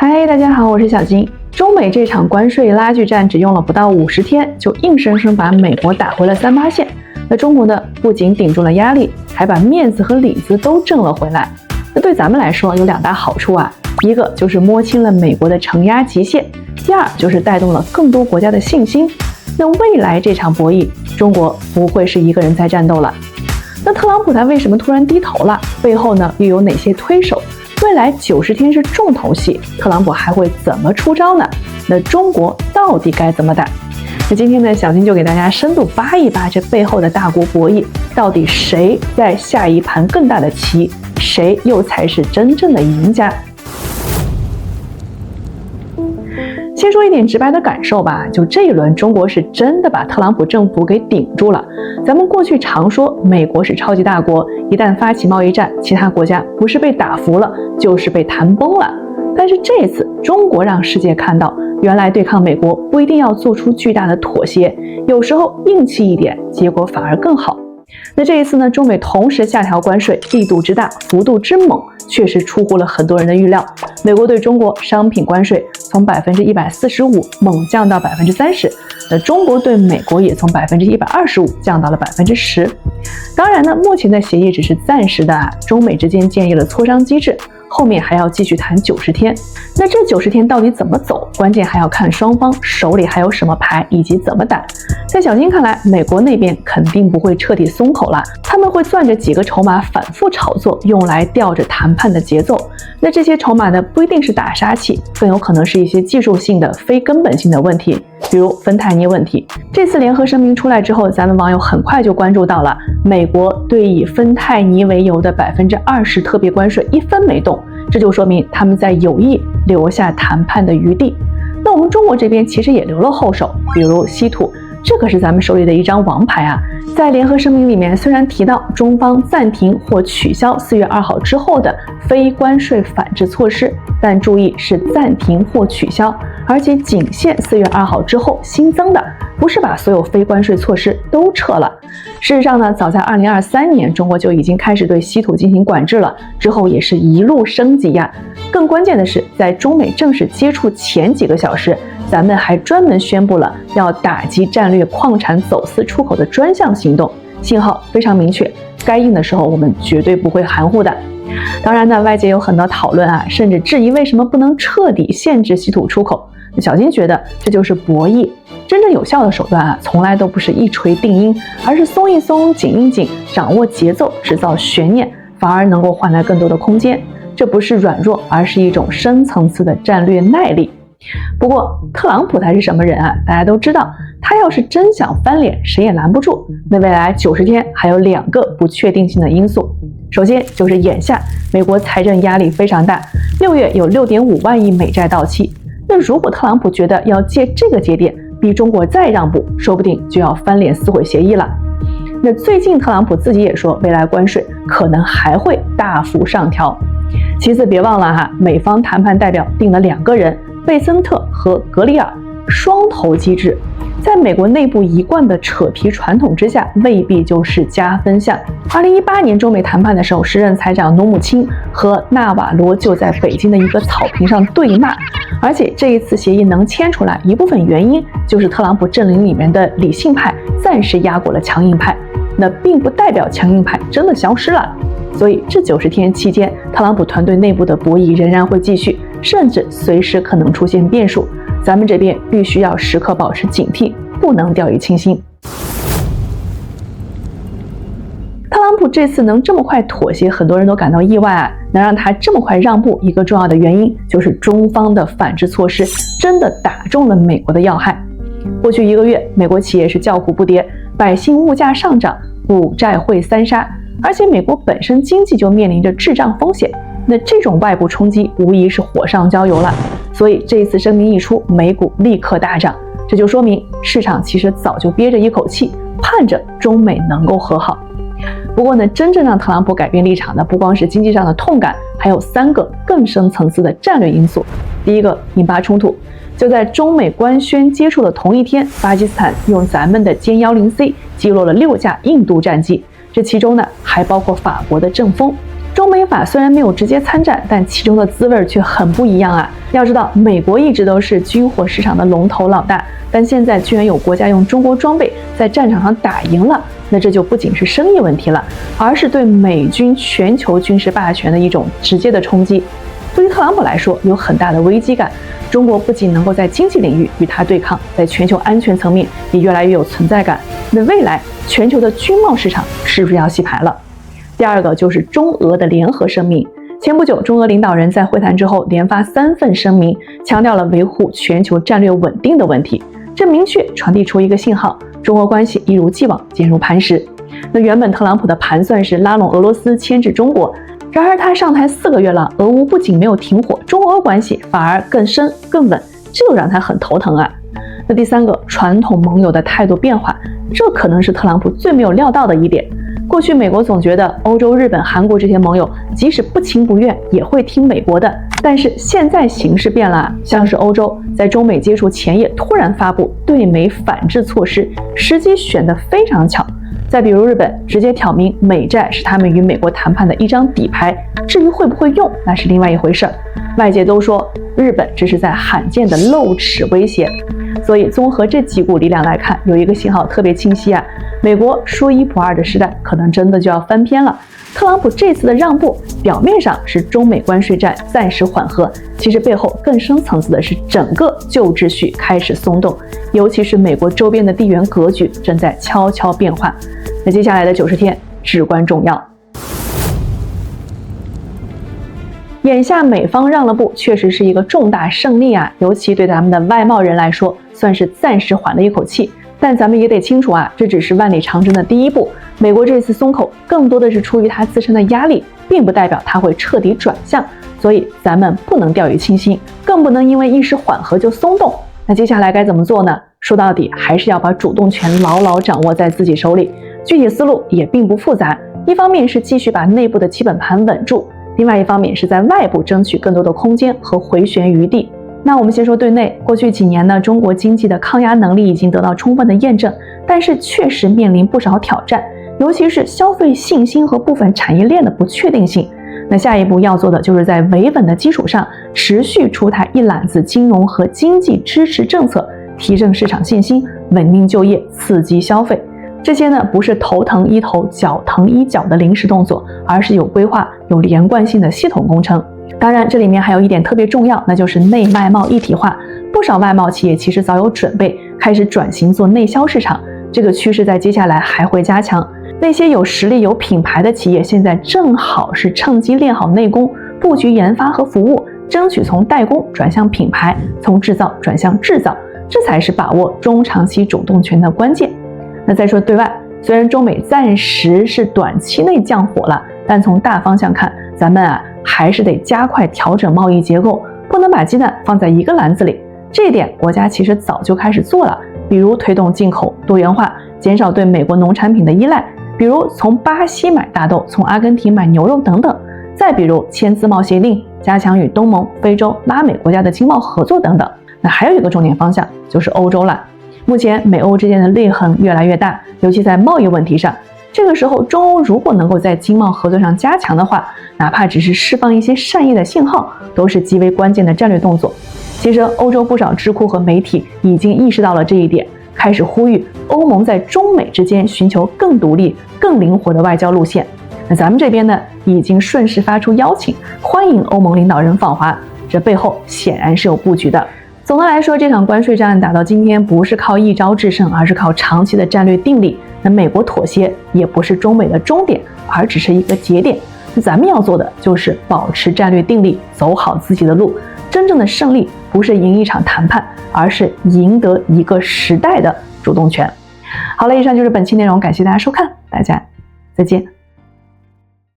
嗨，大家好，我是小金。中美这场关税拉锯战只用了不到50天，就硬生生把美国打回了38线。那中国呢，不仅顶住了压力，还把面子和里子都挣了回来。那对咱们来说有2大好处啊，一个就是摸清了美国的承压极限，第二就是带动了更多国家的信心。那未来这场博弈，中国不会是一个人在战斗了。那特朗普他为什么突然低头了？背后呢又有哪些推手？未来90天是重头戏，特朗普还会怎么出招呢？那中国到底该怎么打？那今天呢，小金就给大家深度扒一扒这背后的大国博弈，到底谁在下一盘更大的棋，谁又才是真正的赢家？先说一点直白的感受吧，就这一轮中国是真的把特朗普政府给顶住了。咱们过去常说美国是超级大国，一旦发起贸易战，其他国家不是被打服了，就是被谈崩了。但是这次中国让世界看到，原来对抗美国不一定要做出巨大的妥协，有时候硬气一点，结果反而更好。那这一次呢，中美同时下调关税，力度之大，幅度之猛，确实出乎了很多人的预料。美国对中国商品关税从145%猛降到30%，那中国对美国也从125%降到了10%。当然呢，目前的协议只是暂时的啊，中美之间建立了磋商机制，后面还要继续谈90天。那这90天到底怎么走，关键还要看双方手里还有什么牌以及怎么打。在小金看来，美国那边肯定不会彻底松口了，他们会攥着几个筹码反复炒作，用来吊着谈判的节奏。那这些筹码呢，不一定是打杀器，更有可能是一些技术性的非根本性的问题，比如芬太尼问题。这次联合声明出来之后，咱们网友很快就关注到了美国对以芬太尼为由的20%特别关税一分没动，这就说明他们在有意留下谈判的余地。那我们中国这边其实也留了后手，比如稀土，这可是咱们手里的一张王牌啊。在联合声明里面，虽然提到中方暂停或取消4月2号之后的非关税反制措施，但注意是暂停或取消，而且仅限4月2号之后新增的，不是把所有非关税措施都撤了。事实上呢，早在2023年，中国就已经开始对稀土进行管制了，之后也是一路升级呀。更关键的是，在中美正式接触前几个小时，咱们还专门宣布了要打击战略矿产走私出口的专项行动，信号非常明确，该硬的时候我们绝对不会含糊的。当然呢，外界有很多讨论啊，甚至质疑为什么不能彻底限制稀土出口。小金觉得这就是博弈，真正有效的手段啊，从来都不是一锤定音，而是松一松，紧一紧，掌握节奏，制造悬念，反而能够换来更多的空间。这不是软弱，而是一种深层次的战略耐力。不过特朗普他是什么人啊？大家都知道，他要是真想翻脸，谁也拦不住。那未来90天还有2个不确定性的因素，首先就是眼下美国财政压力非常大，6月有6.5万亿美债到期。那如果特朗普觉得要借这个节点逼中国再让步，说不定就要翻脸撕毁协议了。那最近特朗普自己也说，未来关税可能还会大幅上调。其次别忘了哈，美方谈判代表定了2个人，贝森特和格里尔，双头机制，在美国内部一贯的扯皮传统之下，未必就是加分项。2018年中美谈判的时候，时任财长努姆钦和纳瓦罗就在北京的一个草坪上对骂，而且这一次协议能签出来，一部分原因就是特朗普阵营里面的理性派暂时压过了强硬派，那并不代表强硬派真的消失了。所以这90天期间，特朗普团队内部的博弈仍然会继续，甚至随时可能出现变数。咱们这边必须要时刻保持警惕，不能掉以轻心。特朗普这次能这么快妥协，很多人都感到意外啊。能让他这么快让步，一个重要的原因就是中方的反制措施真的打中了美国的要害。过去1个月，美国企业是叫苦不迭，百姓物价上涨，股债汇3杀，而且美国本身经济就面临着滞胀风险。那这种外部冲击无疑是火上浇油了，所以这一次声明一出，美股立刻大涨，这就说明市场其实早就憋着一口气，盼着中美能够和好。不过呢，真正让特朗普改变立场的不光是经济上的痛感，还有3个更深层次的战略因素。第一个，引发冲突，就在中美官宣接触的同一天，巴基斯坦用咱们的歼10C击落了6架印度战机，这其中呢还包括法国的阵风。中美法虽然没有直接参战，但其中的滋味却很不一样啊！要知道，美国一直都是军火市场的龙头老大，但现在居然有国家用中国装备在战场上打赢了，那这就不仅是生意问题了，而是对美军全球军事霸权的一种直接的冲击。对于特朗普来说，有很大的危机感。中国不仅能够在经济领域与他对抗，在全球安全层面也越来越有存在感。那未来全球的军贸市场是不是要洗牌了？第二个就是中俄的联合声明。前不久，中俄领导人在会谈之后连发3份声明，强调了维护全球战略稳定的问题。这明确传递出一个信号，中俄关系一如既往坚如磐石。那原本特朗普的盘算是拉拢俄罗斯牵制中国，然而他上台4个月了，俄乌不仅没有停火，中俄关系反而更深更稳，这就让他很头疼啊。那第三个，传统盟友的态度变化，这可能是特朗普最没有料到的一点。过去美国总觉得欧洲、日本、韩国这些盟友即使不情不愿也会听美国的，但是现在形势变了，像是欧洲在中美接触前夜突然发布对美反制措施，时机选得非常巧。再比如日本直接挑明美债是他们与美国谈判的一张底牌，至于会不会用那是另外一回事。外界都说日本这是在罕见的露齿威胁。所以综合这几股力量来看，有一个信号特别清晰啊，美国说1不2的时代可能真的就要翻篇了。特朗普这次的让步，表面上是中美关税战暂时缓和，其实背后更深层次的是整个旧秩序开始松动，尤其是美国周边的地缘格局正在悄悄变化。那接下来的90天至关重要。眼下美方让了步，确实是一个重大胜利啊，尤其对咱们的外贸人来说，算是暂时缓了一口气。但咱们也得清楚啊，这只是万里长征的第一步。美国这次松口，更多的是出于他自身的压力，并不代表他会彻底转向。所以咱们不能掉以轻心，更不能因为一时缓和就松动。那接下来该怎么做呢？说到底，还是要把主动权牢牢掌握在自己手里。具体思路也并不复杂，一方面是继续把内部的基本盘稳住，另外一方面是在外部争取更多的空间和回旋余地。那我们先说对内，过去几年呢，中国经济的抗压能力已经得到充分的验证，但是确实面临不少挑战，尤其是消费信心和部分产业链的不确定性。那下一步要做的就是在维稳的基础上，持续出台一揽子金融和经济支持政策，提振市场信心，稳定就业，刺激消费。这些呢，不是头疼医头脚疼医脚的临时动作，而是有规划、有连贯性的系统工程。当然，这里面还有一点特别重要，那就是内外贸一体化。不少外贸企业其实早有准备，开始转型做内销市场，这个趋势在接下来还会加强。那些有实力、有品牌的企业，现在正好是趁机练好内功，布局研发和服务，争取从代工转向品牌，从制造转向制造，这才是把握中长期主动权的关键。那再说对外，虽然中美暂时是短期内降火了，但从大方向看，咱们还是得加快调整贸易结构，不能把鸡蛋放在一个篮子里。这一点国家其实早就开始做了，比如推动进口多元化，减少对美国农产品的依赖，比如从巴西买大豆，从阿根廷买牛肉等等，再比如签自贸协定，加强与东盟、非洲、拉美国家的经贸合作等等。那还有一个重点方向就是欧洲了。目前美欧之间的裂痕越来越大，尤其在贸易问题上。这个时候中欧如果能够在经贸合作上加强的话，哪怕只是释放一些善意的信号，都是极为关键的战略动作。其实欧洲不少智库和媒体已经意识到了这一点，开始呼吁欧盟在中美之间寻求更独立、更灵活的外交路线。那咱们这边呢，已经顺势发出邀请，欢迎欧盟领导人访华，这背后显然是有布局的。总的来说，这场关税战打到今天，不是靠一招制胜，而是靠长期的战略定力。那美国妥协也不是中美的终点，而只是一个节点。那咱们要做的就是保持战略定力，走好自己的路。真正的胜利不是赢一场谈判，而是赢得一个时代的主动权。好了，以上就是本期内容，感谢大家收看，大家再见。